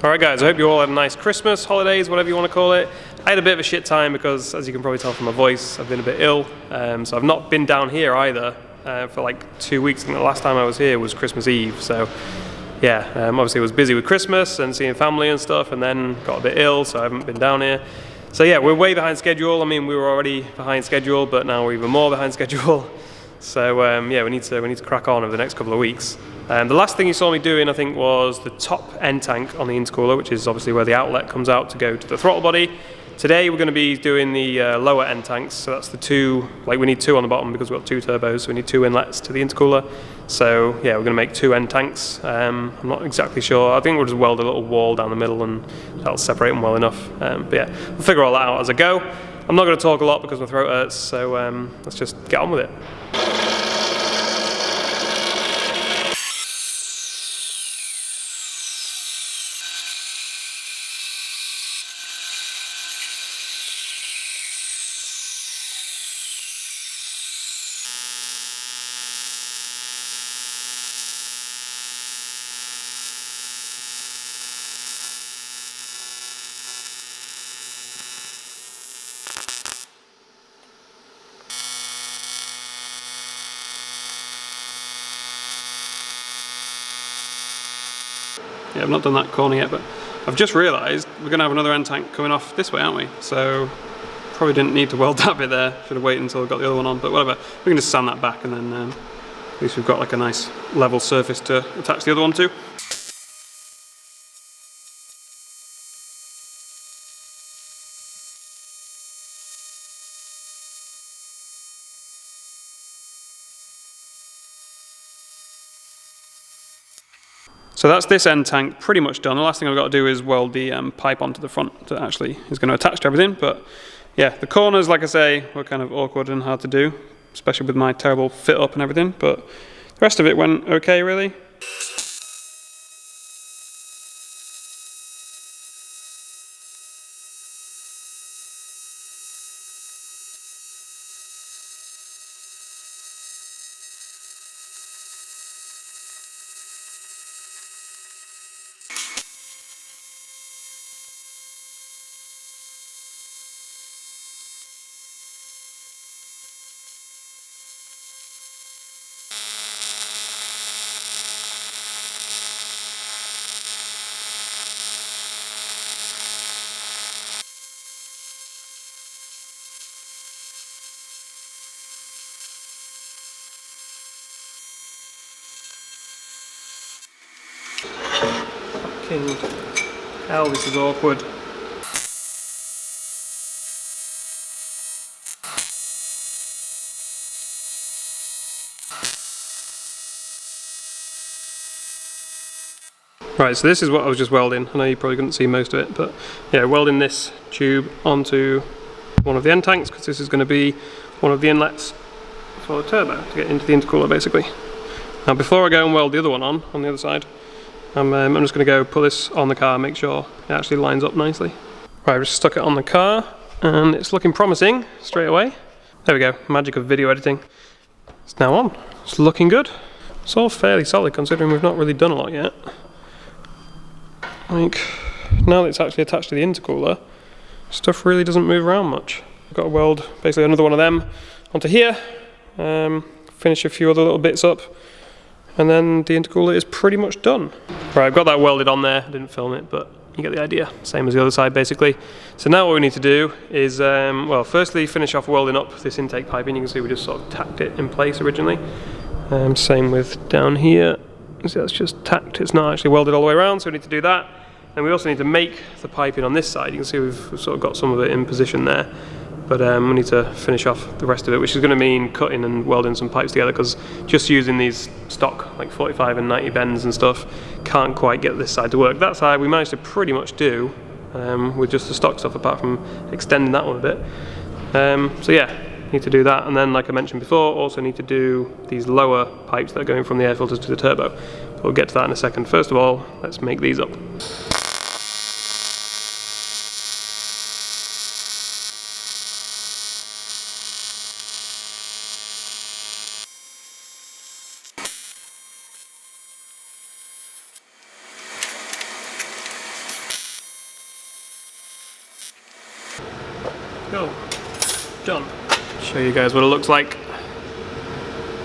Alright guys, I hope you all had a nice Christmas, holidays, whatever you want to call it. I had a bit of a shit time because, as you can probably tell from my voice, I've been a bit ill. So I've not been down here either for like 2 weeks. And the last time I was here was Christmas Eve. So yeah, obviously I was busy with Christmas and seeing family and stuff, and then got a bit ill, so I haven't been down here. So yeah, we're way behind schedule. I mean, we were already behind schedule, but now we're even more behind schedule. So yeah, we need to crack on over the next couple of weeks. The last thing you saw me doing, I think, was the top end tank on the intercooler, which is obviously where the outlet comes out to go to the throttle body. Today we're going to be doing the lower end tanks, so that's the two, like we need two on the bottom because we've got two turbos, so we need two inlets to the intercooler. So yeah, we're going to make two end tanks. I'm not exactly sure. I think we'll just weld a little wall down the middle and that'll separate them well enough. But yeah, we'll figure all that out as I go. I'm not going to talk a lot because my throat hurts, so let's just get on with it. Yeah, I've not done that corner yet, but I've just realised we're going to have another end tank coming off this way, aren't we? So probably didn't need to weld that bit there. Should have waited until I got the other one on, but whatever. We can just sand that back and then at least we've got like a nice level surface to attach the other one to. So that's this end tank pretty much done. The last thing I've got to do is weld the pipe onto the front that actually is going to attach to everything. But yeah, the corners, like I say, were kind of awkward and hard to do, especially with my terrible fit up and everything. But the rest of it went okay, really. Fucking hell, this is awkward. Right, so this is what I was just welding. I know you probably couldn't see most of it, but yeah, welding this tube onto one of the end tanks because this is going to be one of the inlets for the turbo to get into the intercooler, basically. Now, before I go and weld the other one on the other side, I'm just going to go put this on the car, make sure it actually lines up nicely. Right, I've just stuck it on the car and it's looking promising straight away. There we go, magic of video editing. It's now on. It's looking good. It's all fairly solid considering we've not really done a lot yet. Like, now that it's actually attached to the intercooler, stuff really doesn't move around much. I've got to weld basically another one of them onto here, finish a few other little bits up, and then the intercooler is pretty much done. Right, I've got that welded on there. I didn't film it, but you get the idea. Same as the other side, basically. So now what we need to do is, well, firstly finish off welding up this intake piping. You can see we just sort of tacked it in place originally. Same with down here. See, that's just tacked. It's not actually welded all the way around, so we need to do that. And we also need to make the piping on this side. You can see we've sort of got some of it in position there. But we need to finish off the rest of it, which is going to mean cutting and welding some pipes together, because just using these stock like 45 and 90 bends and stuff can't quite get this side to work. That side we managed to pretty much do with just the stock stuff, apart from extending that one a bit. So yeah, need to do that, and then like I mentioned before, also need to do these lower pipes that are going from the air filters to the turbo. But we'll get to that in a second. First of all, let's make these up. Cool. Done. Show you guys what it looks like.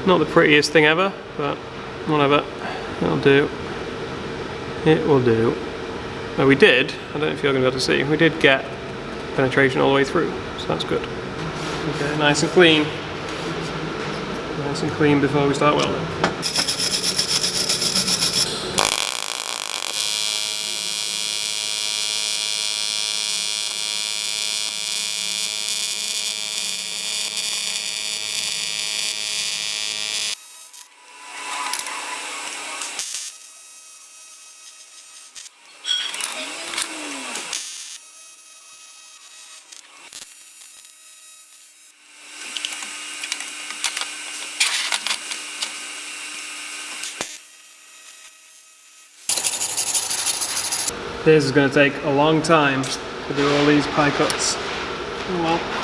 Not the prettiest thing ever, but whatever. It'll do. It will do. Well, we did, I don't know if you're going to be able to see, we did get penetration all the way through, so that's good. Okay, nice and clean. Nice and clean before we start welding. This is going to take a long time to do all these pie cuts. Oh well.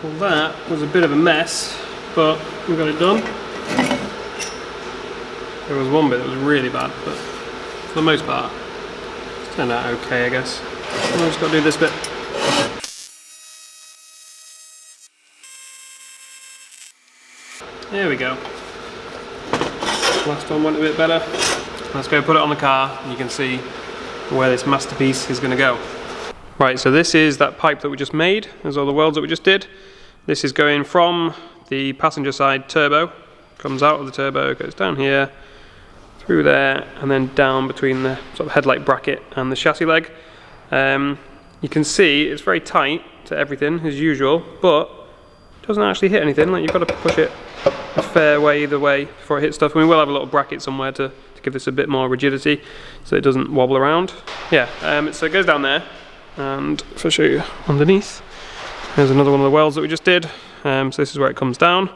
Well, that was a bit of a mess, but we got it done. There was one bit that was really bad, but for the most part, it's turned out okay, I guess. I've just got to do this bit. There we go. Last one went a bit better. Let's go put it on the car, and you can see where this masterpiece is going to go. Right, so this is that pipe that we just made. There's all the welds that we just did. This is going from the passenger side turbo, comes out of the turbo, goes down here, through there, and then down between the sort of headlight bracket and the chassis leg. You can see it's very tight to everything as usual, but it doesn't actually hit anything. Like, you've got to push it a fair way either way before it hits stuff. And we will have a little bracket somewhere to give this a bit more rigidity so it doesn't wobble around. Yeah, so it goes down there, and if I show you underneath, there's another one of the welds that we just did. So this is where it comes down,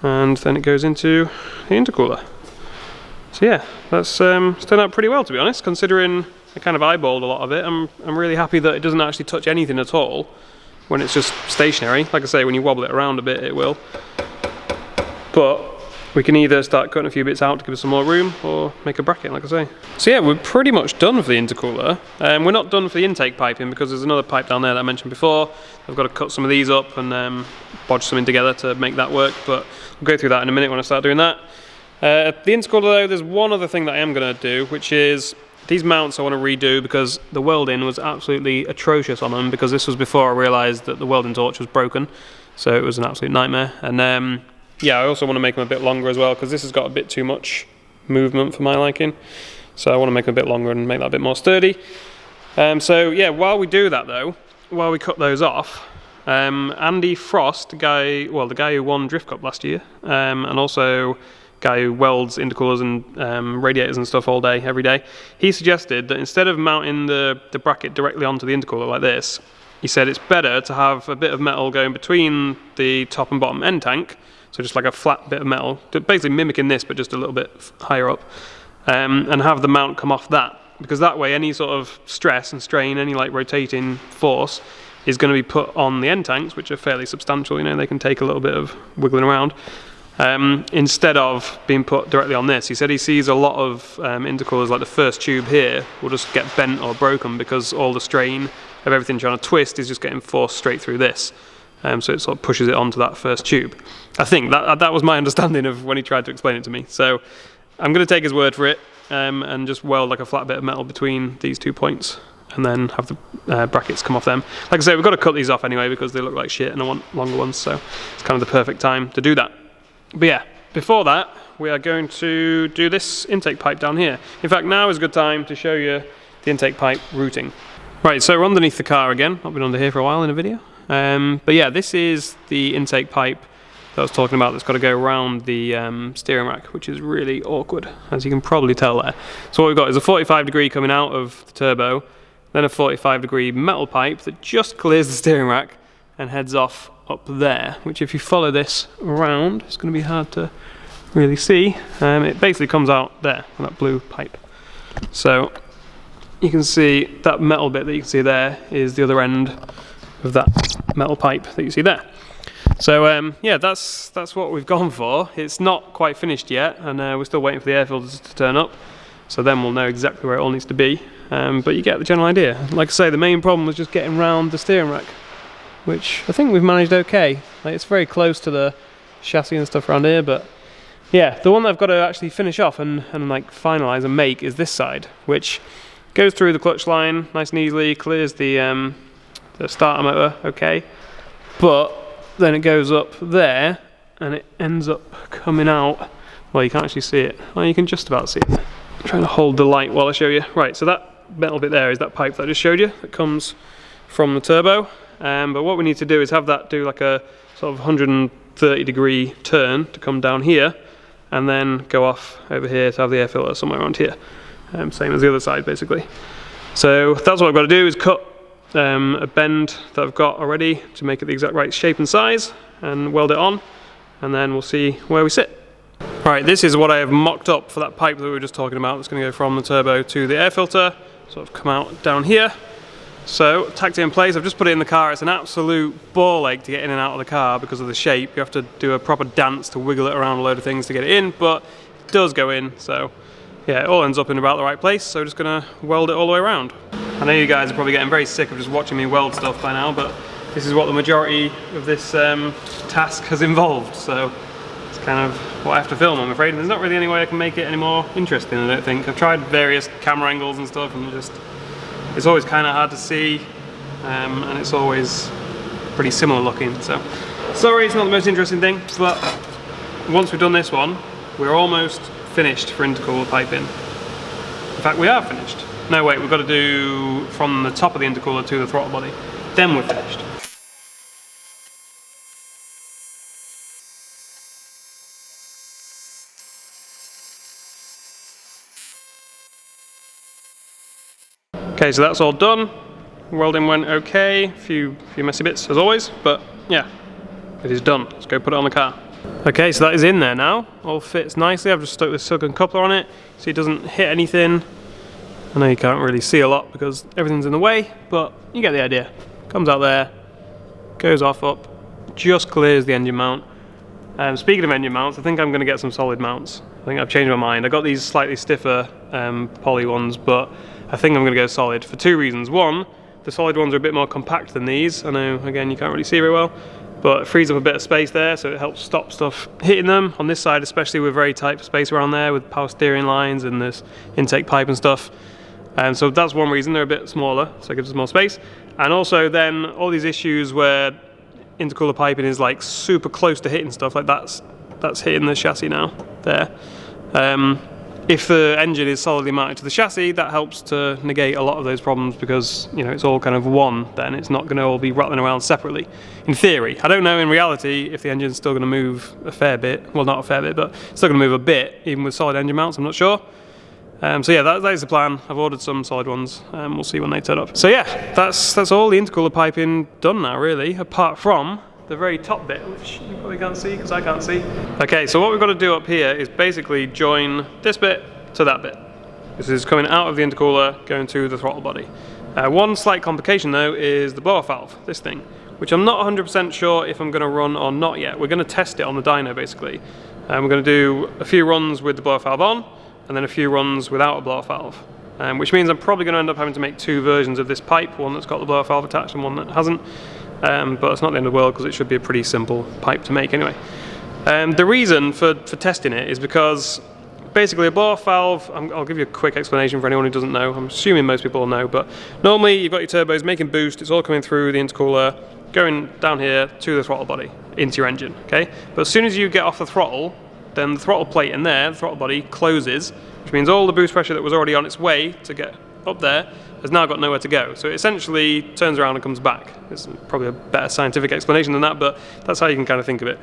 and then it goes into the intercooler. So yeah, that's turned out pretty well, to be honest, considering I kind of eyeballed a lot of it. I'm really happy that it doesn't actually touch anything at all when it's just stationary. Like I say, when you wobble it around a bit, it will. But we can either start cutting a few bits out to give us some more room, or make a bracket, like I say. So yeah, we're pretty much done for the intercooler. We're not done for the intake piping, because there's another pipe down there that I mentioned before. I've got to cut some of these up and bodge something together to make that work, but we'll go through that in a minute when I start doing that. The intercooler though, there's one other thing that I am going to do, which is these mounts I want to redo, because the welding was absolutely atrocious on them, because this was before I realised that the welding torch was broken, so it was an absolute nightmare. And yeah, I also want to make them a bit longer as well, because this has got a bit too much movement for my liking. So I want to make them a bit longer and make that a bit more sturdy. So yeah, while we do that though, while we cut those off, Andy Frost, the guy who won Drift Cup last year, and also guy who welds intercoolers and radiators and stuff all day, every day, he suggested that instead of mounting the bracket directly onto the intercooler like this, he said it's better to have a bit of metal going between the top and bottom end tank. So just like a flat bit of metal, basically mimicking this but just a little bit higher up, and have the mount come off that, because that way any sort of stress and strain, any like rotating force, is going to be put on the end tanks, which are fairly substantial, you know, they can take a little bit of wiggling around, instead of being put directly on this. He said he sees a lot of intercoolers, like the first tube here, will just get bent or broken because all the strain of everything trying to twist is just getting forced straight through this. So it sort of pushes it onto that first tube. I think that was my understanding of when he tried to explain it to me. So I'm going to take his word for it, and just weld like a flat bit of metal between these 2 points, and then have the brackets come off them. Like I say, we've got to cut these off anyway because they look like shit and I want longer ones, so it's kind of the perfect time to do that. But yeah, before that, we are going to do this intake pipe down here. In fact, now is a good time to show you the intake pipe routing. Right, so we're underneath the car again. Not been under here for a while in a video. But yeah, this is the intake pipe that I was talking about that's got to go around the steering rack, which is really awkward, as you can probably tell there. So what we've got is a 45 degree coming out of the turbo, then a 45 degree metal pipe that just clears the steering rack and heads off up there, which if you follow this around, it's going to be hard to really see. It basically comes out there, that blue pipe. So you can see that metal bit that you can see there is the other end of that metal pipe that you see there. So yeah, that's what we've gone for. It's not quite finished yet, and we're still waiting for the air filters to turn up. So then we'll know exactly where it all needs to be. But you get the general idea. Like I say, the main problem was just getting round the steering rack, which I think we've managed okay. Like, it's very close to the chassis and stuff around here, but yeah, the one that I've got to actually finish off and like finalise and make is this side, which goes through the clutch line nice and easily, clears the starter motor okay, but then it goes up there and it ends up coming out. Well, you can't actually see it. Well, you can just about see it. I'm trying to hold the light while I show you. Right, so that metal bit there is that pipe that I just showed you that comes from the turbo. But what we need to do is have that do like a sort of 130-degree turn to come down here, and then go off over here to have the air filter somewhere around here. Same as the other side, basically. So that's what I've got to do, is cut a bend that I've got already to make it the exact right shape and size, and weld it on, and then we'll see where we sit. Right, this is what I have mocked up for that pipe that we were just talking about. It's going to go from the turbo to the air filter, sort of come out down here. So, tacked it in place. I've just put it in the car. It's an absolute ball ache to get in and out of the car because of the shape. You have to do a proper dance to wiggle it around a load of things to get it in, but it does go in. So, yeah, it all ends up in about the right place. So, just going to weld it all the way around. I know you guys are probably getting very sick of just watching me weld stuff by now, but this is what the majority of this task has involved. So, it's kind of what I have to film, I'm afraid. And there's not really any way I can make it any more interesting, I don't think. I've tried various camera angles and stuff, and it's always kind of hard to see, and it's always pretty similar looking. So, sorry, it's not the most interesting thing, but once we've done this one, we're almost finished for intercooler piping. In fact, we are finished. No, wait, we've got to do from the top of the intercooler to the throttle body. Then we're finished. Okay, so that's all done. Welding went okay, few messy bits as always, but yeah, it is done. Let's go put it on the car. Okay, so that is in there now. All fits nicely. I've just stuck this silicone coupler on it so it doesn't hit anything. I know you can't really see a lot because everything's in the way, but you get the idea. Comes out there, goes off up, just clears the engine mount. Speaking of engine mounts, I think I'm going to get some solid mounts. I think I've changed my mind. I got these slightly stiffer poly ones, but I think I'm going to go solid for two reasons. One, the solid ones are a bit more compact than these. I know, again, you can't really see very well, but it frees up a bit of space there, so it helps stop stuff hitting them. On this side especially, we're very tight for space around there with power steering lines and this intake pipe and stuff. So that's one reason. They're a bit smaller, so it gives us more space. And also then all these issues where intercooler piping is like super close to hitting stuff, like that's hitting the chassis now, there. If the engine is solidly mounted to the chassis, that helps to negate a lot of those problems because, you know, it's all kind of one then. It's not going to all be rattling around separately. In theory. I don't know in reality if the engine's still going to move a fair bit. Well, not a fair bit, but it's still going to move a bit, even with solid engine mounts, I'm not sure. So yeah, that is the plan. I've ordered some solid ones. We'll see when they turn up. So yeah, that's all the intercooler piping done now, really, apart from the very top bit, which you probably can't see because I can't see. Okay, so what we've got to do up here is basically join this bit to that bit. This is coming out of the intercooler, going to the throttle body. One slight complication though is the blow-off valve, this thing, which I'm not 100% sure if I'm going to run or not yet. We're going to test it on the dyno basically. We're going to do a few runs with the blow-off valve on, and then a few runs without a blow-off valve. Which means I'm probably going to end up having to make two versions of this pipe, one that's got the blow-off valve attached and one that hasn't. But it's not the end of the world because it should be a pretty simple pipe to make anyway. The reason for testing it is because basically a blow-off valve, I'll give you a quick explanation for anyone who doesn't know. I'm assuming most people will know, but normally you've got your turbos making boost, it's all coming through the intercooler, going down here to the throttle body, into your engine, okay? But as soon as you get off the throttle, then the throttle plate in there, the throttle body closes, which means all the boost pressure that was already on its way to get up there has now got nowhere to go. So it essentially turns around and comes back. It's probably a better scientific explanation than that, but that's how you can kind of think of it.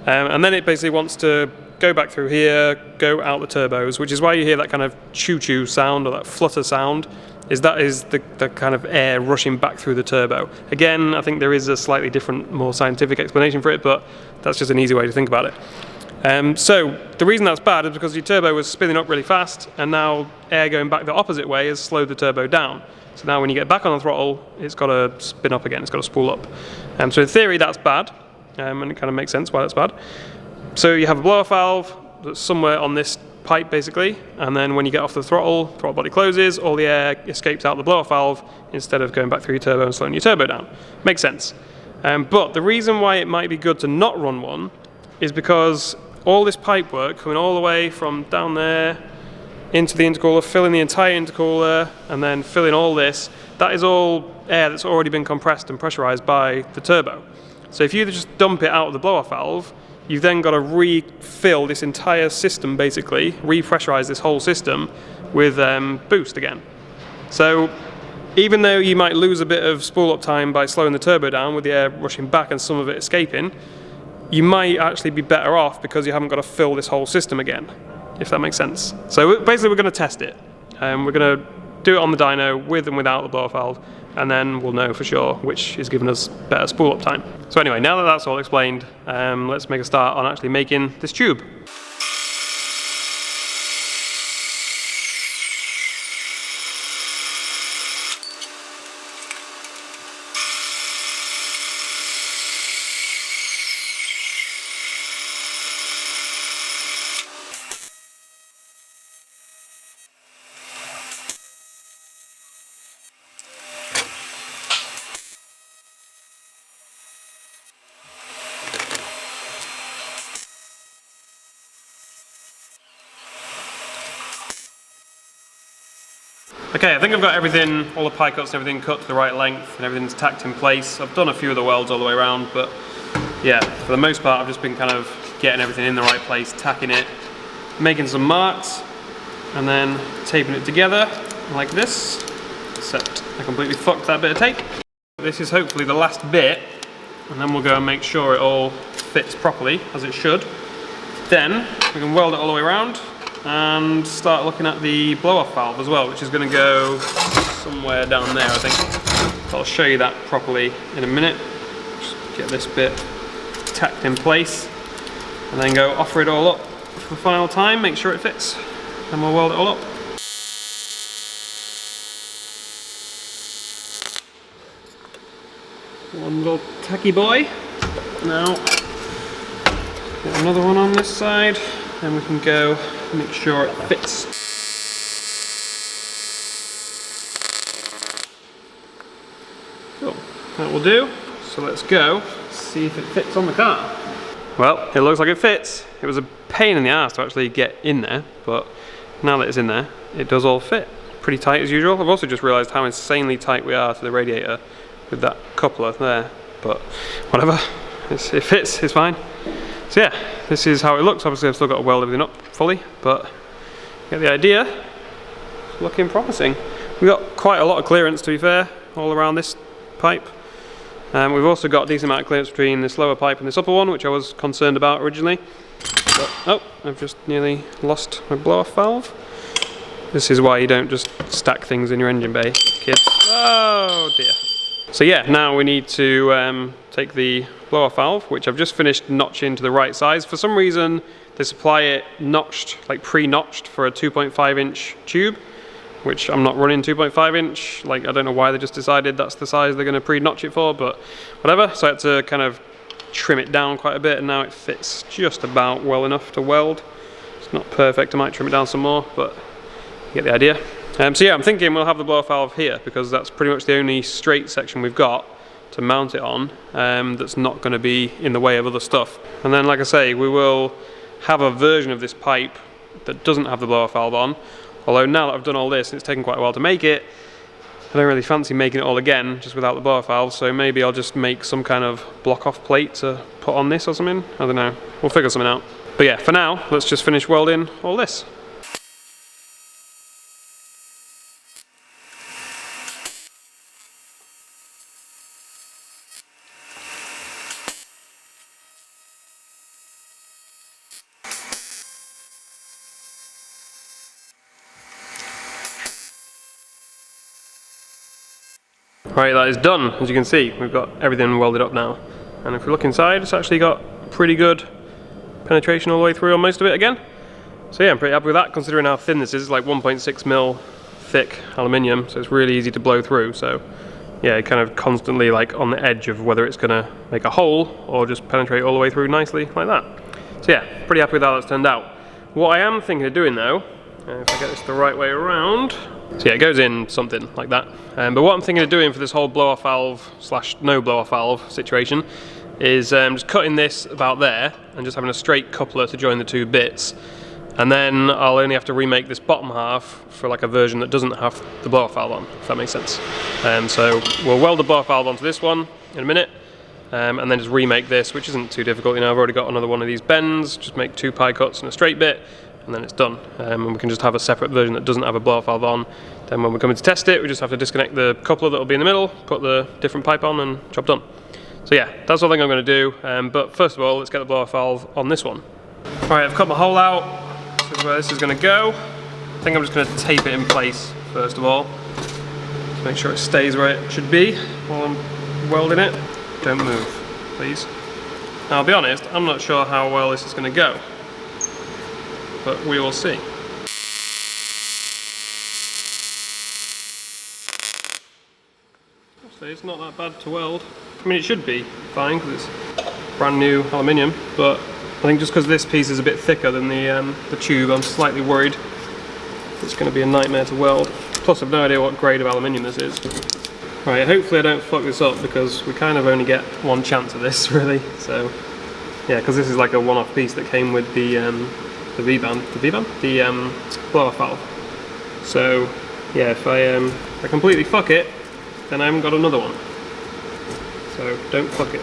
And then it basically wants to go back through here, go out the turbos, which is why you hear that kind of choo-choo sound or that flutter sound. That is the kind of air rushing back through the turbo. Again, I think there is a slightly different, more scientific explanation for it, but that's just an easy way to think about it. So the reason that's bad is because your turbo was spinning up really fast, and now air going back the opposite way has slowed the turbo down. So now when you get back on the throttle, it's got to spin up again, it's got to spool up. So in theory that's bad, and it kind of makes sense why that's bad. So you have a blow-off valve that's somewhere on this pipe basically, and then when you get off the throttle body closes, all the air escapes out the blow-off valve instead of going back through your turbo and slowing your turbo down. Makes sense. But the reason why it might be good to not run one is because all this pipe work coming all the way from down there into the intercooler, filling the entire intercooler, and then filling all this, that is all air that's already been compressed and pressurized by the turbo. So if you just dump it out of the blow-off valve, you've then got to refill this entire system basically, repressurize this whole system with boost again. So even though you might lose a bit of spool up time by slowing the turbo down with the air rushing back and some of it escaping, you might actually be better off because you haven't got to fill this whole system again, if that makes sense. So basically we're going to test it. We're going to do it on the dyno with and without the blow-off valve, and then we'll know for sure which is giving us better spool up time. So anyway, now that that's all explained, let's make a start on actually making this tube. Okay, I think I've got everything, all the pie cuts and everything cut to the right length and everything's tacked in place. I've done a few of the welds all the way around, but yeah, for the most part I've just been kind of getting everything in the right place, tacking it, making some marks, and then taping it together like this, except I completely fucked that bit of tape. This is hopefully the last bit, and then we'll go and make sure it all fits properly, as it should. Then we can weld it all the way around and start looking at the blow-off valve as well, which is going to go somewhere down there, I think. So I'll show you that properly in a minute. Just get this bit tacked in place and then go offer it all up for the final time, make sure it fits, and we'll weld it all up. One little tacky boy. Now, get another one on this side, and we can go make sure it fits. Cool, that will do. So let's go see if it fits on the car. Well, it looks like it fits. It was a pain in the ass to actually get in there, but now that it's in there, it does all fit. Pretty tight as usual. I've also just realised how insanely tight we are to the radiator with that coupler there, but whatever, it fits, it's fine. So yeah, this is how it looks. Obviously I've still got to weld everything up fully, but you get the idea. It's looking promising. We've got quite a lot of clearance, to be fair, all around this pipe. We've also got a decent amount of clearance between this lower pipe and this upper one, which I was concerned about originally. But, oh, I've just nearly lost my blow-off valve. This is why you don't just stack things in your engine bay, kids. Oh dear. So yeah, now we need to take the blow-off valve, which I've just finished notching to the right size. For some reason, they supply it notched, like pre-notched for a 2.5 inch tube, which I'm not running 2.5 inch. Like, I don't know why they just decided that's the size they're gonna pre-notch it for, but whatever. So I had to kind of trim it down quite a bit, and now it fits just about well enough to weld. It's not perfect, I might trim it down some more, but you get the idea. So yeah, I'm thinking we'll have the blow-off valve here because that's pretty much the only straight section we've got to mount it on that's not going to be in the way of other stuff. And then, like I say, we will have a version of this pipe that doesn't have the blow-off valve on, although now that I've done all this and it's taken quite a while to make it, I don't really fancy making it all again just without the blow-off valve, so maybe I'll just make some kind of block-off plate to put on this or something. I don't know, we'll figure something out. But yeah, for now, let's just finish welding all this. Right, that is done. As you can see, we've got everything welded up now. And if we look inside, it's actually got pretty good penetration all the way through on most of it again. So yeah, I'm pretty happy with that, considering how thin this is. It's like 1.6 mil thick aluminium, so it's really easy to blow through. So yeah, kind of constantly like on the edge of whether it's gonna make a hole or just penetrate all the way through nicely like that. So yeah, pretty happy with how that's turned out. What I am thinking of doing though, if I get this the right way around, so yeah, it goes in something like that. But what I'm thinking of doing for this whole blow-off valve slash no blow-off valve situation is just cutting this about there and just having a straight coupler to join the two bits. And then I'll only have to remake this bottom half for like a version that doesn't have the blow-off valve on, if that makes sense. So we'll weld the blow-off valve onto this one in a minute, and then just remake this, which isn't too difficult. You know, I've already got another one of these bends, just make 2 pie cuts and a straight bit, and then it's done. And we can just have a separate version that doesn't have a blow-off valve on. Then when we're coming to test it, we just have to disconnect the coupler that'll be in the middle, put the different pipe on, and job done. So yeah, that's what I think I'm going to do. But first of all, let's get the blow-off valve on this one. Right, I've cut my hole out. This is where this is going to go. I think I'm just going to tape it in place first of all, to make sure it stays where it should be while I'm welding it. Don't move, please. Now, I'll be honest, I'm not sure how well this is going to go, but we will see. Actually, it's not that bad to weld. I mean, it should be fine because it's brand new aluminium, but I think just because this piece is a bit thicker than the tube, I'm slightly worried it's going to be a nightmare to weld. Plus, I've no idea what grade of aluminium this is. Right, hopefully I don't fuck this up because we kind of only get one chance at this, really. So, yeah, because this is like a one-off piece that came with the V-band, the blow-off valve. So, yeah, if I completely fuck it, then I haven't got another one. So, don't fuck it.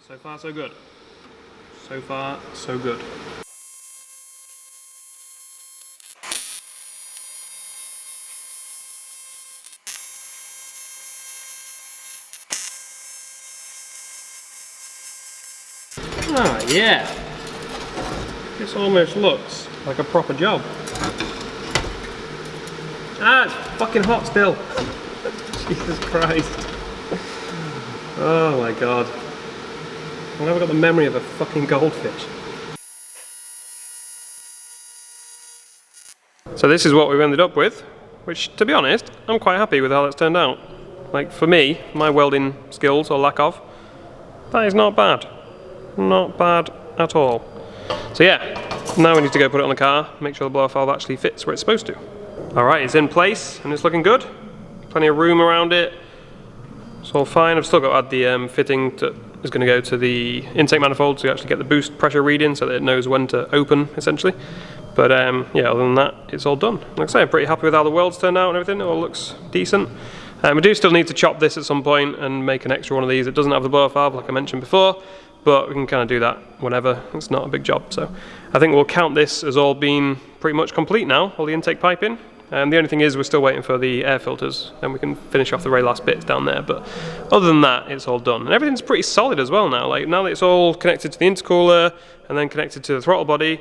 So far, so good. So far, so good. Ah, yeah. This almost looks like a proper job. Ah, it's fucking hot still. Jesus Christ. Oh my god. I've never got the memory of a fucking goldfish. So this is what we've ended up with, which, to be honest, I'm quite happy with how that's turned out. Like, for me, my welding skills, or lack of, that is not bad. Not bad at all. So yeah, now we need to go put it on the car, make sure the blow-off valve actually fits where it's supposed to. Alright, it's in place, and it's looking good. Plenty of room around it. It's all fine. I've still got to add the fitting that is going to go to the intake manifold to actually get the boost pressure reading so that it knows when to open, essentially. But yeah, other than that, it's all done. Like I say, I'm pretty happy with how the welds turned out and everything. It all looks decent. We do still need to chop this at some point and make an extra one of these. It doesn't have the blow-off valve, like I mentioned before, but we can kind of do that whenever. It's not a big job. So I think we'll count this as all being pretty much complete now, all the intake piping. And the only thing is we're still waiting for the air filters, and we can finish off the very last bits down there. But other than that, it's all done. And everything's pretty solid as well now. Like, now that it's all connected to the intercooler and then connected to the throttle body,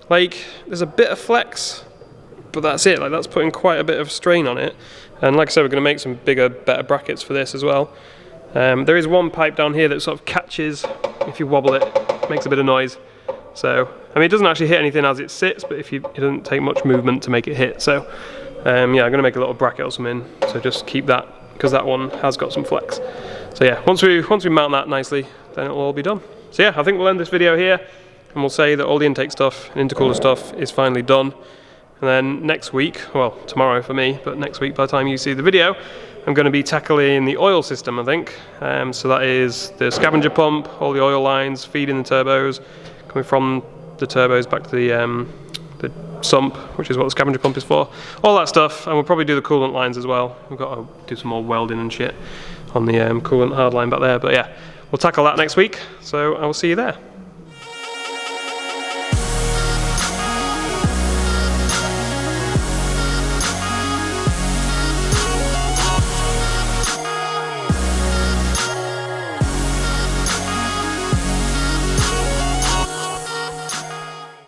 like, there's a bit of flex, but that's it. Like, that's putting quite a bit of strain on it. And like I said, we're going to make some bigger, better brackets for this as well. There is one pipe down here that sort of catches, if you wobble it, makes a bit of noise. So, I mean, it doesn't actually hit anything as it sits, but it doesn't take much movement to make it hit. So, yeah, I'm going to make a little bracket or something. So just keep that, because that one has got some flex. So yeah, once we mount that nicely, then it'll all be done. So yeah, I think we'll end this video here, and we'll say that all the intake stuff and intercooler stuff is finally done. And then next week, well, tomorrow for me, but next week by the time you see the video, I'm going to be tackling the oil system, I think. So that is the scavenger pump, all the oil lines, feeding the turbos, coming from the turbos back to the sump, which is what the scavenger pump is for. All that stuff, and we'll probably do the coolant lines as well. We've got to do some more welding and shit on the coolant hard line back there. But yeah, we'll tackle that next week, so I will see you there.